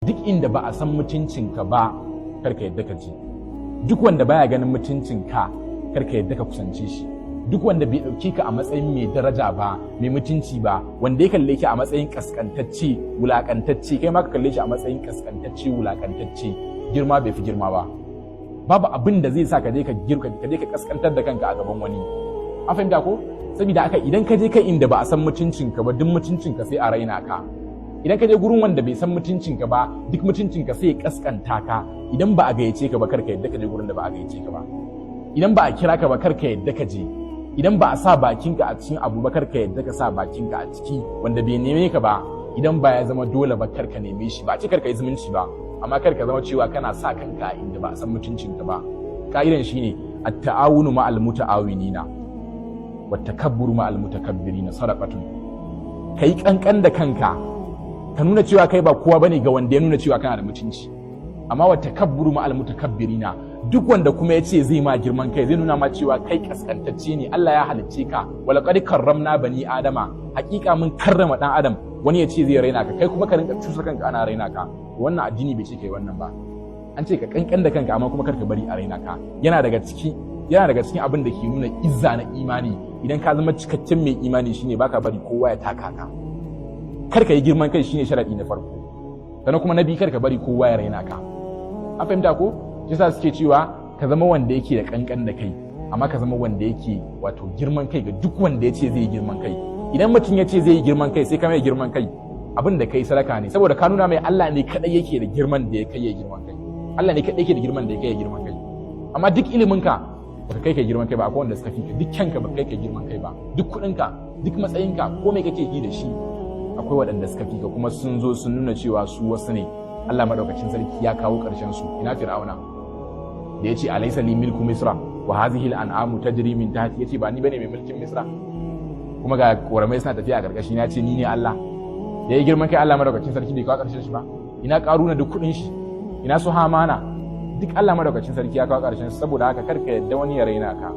duk inda ba a san mutuncinka ba karka yadda ka je, duk wanda baya ganin mutuncinka karka yadda ka kusance shi, duk wanda bai dauke ka a matsayin mai daraja ba, mai mutunci ba, wanda ya kalle ki a matsayin kaskantacce wulakantacce, kai ma ka kalle shi a matsayin kaskantacce wulakantacce, girma bai fi girma ba. Babu abin da zai sa ka je ka kaskantar da kanka a gaban wani. An fahimta ko? Saboda haka idan ka je kai inda ba a san mutuncinka ba, duk mutuncinka sai a raina ka. Idan ka je gurin wanda bai san mutuncinka ba, duk mutuncinka sai ya kaskanta ka. Idan ba a gayyace ka ba, karka yadda ka je gurin da ba a gayyace ka ba. Idan ba a kira ka ba, karka yadda ka je. Idan ba a sa bakinka a cikin abu ba, karka yadda ka sa bakinka a ciki wanda bai neme ka ba. Idan ba ya zama dole ba, karka neme shi ba. A ce karka yi zumunci ba, amma karka zama cewa kana sa kanka inda ba a san mutuncinka ba. Ka'idan shine at-ta'awunu ma'al muta'awinina wa takabburu ma'al mutakabbirina sadaqatun. Kai kankan da kanka, ka nuna cewa kai ba kowa bane ga wanda ya nuna cewa kana da mutunci. Amma wa takabburu ma'al mutakabbirina, duk wanda kuma ya ce zai ma girman kai, zai nuna ma cewa kai kaskantacce ne. Allah ya halicce ka, wala qad karramna bani adama, hakika mun karrama dan adam. Wani ya ce zai raina ka, kai kuma ka rinka cusa kanka ana raina ka. Wannan addini bai ce kai wannan ba. An ce ka kankan da kanka, amma kuma kar ka bari a raina ka. Yana daga cikin abin da ke nuna izza na imani. Idan ka zama cikakken mai imani shine baka bari kowa ya taka ka. Kar ka yi girman kai shine sharadi na farko. Sannan kuma na biyu, kar ka bari kowa ya raina ka. An fahimta ko? Shi yasa suke cewa ka zama wanda yake da kankan da kai, amma ka zama wanda yake wato girman kai ga duk wanda ya ce zai yi girman kai. Idan mutum ya ce zai yi girman kai, sai ka mai girman kai, abin da kai sadaka ne, saboda ka nuna mai Allah ne kadai yake da girman da ya kai ya girman kai. Allah ne kadai yake da girman da ya kai ya girman kai. Amma duk ilimin ka baka kai ka girman kai ba, akwai wanda suka fi ka. Duk kyanka baka kai ka girman kai ba, duk kuɗin ka, duk matsayin ka, ko me kake yi da shi, akwai waɗanda suka fi ka kuma sun zo sun nuna cewa su wasu ne. Allah madaukakin sarki ya kawo ƙarshen su. Ina Fir'auna da yace alaysa li milku misra wa hadhihi al-an'amu tajri min tahti, yace ba ni bane mai mulkin misra, kuma ga koramai suna tafiya a karkashi na, ce ni ne Allah. Da ya girman kai, Allah madaukakin sarki bai kawo ƙarshen shi ba. Ina Karuna duk kuɗin shi, ina su Hamana, duk Allah madaukakin sarki ya kawo ƙarshen shi. Saboda haka karka yadda wani ya raina ka.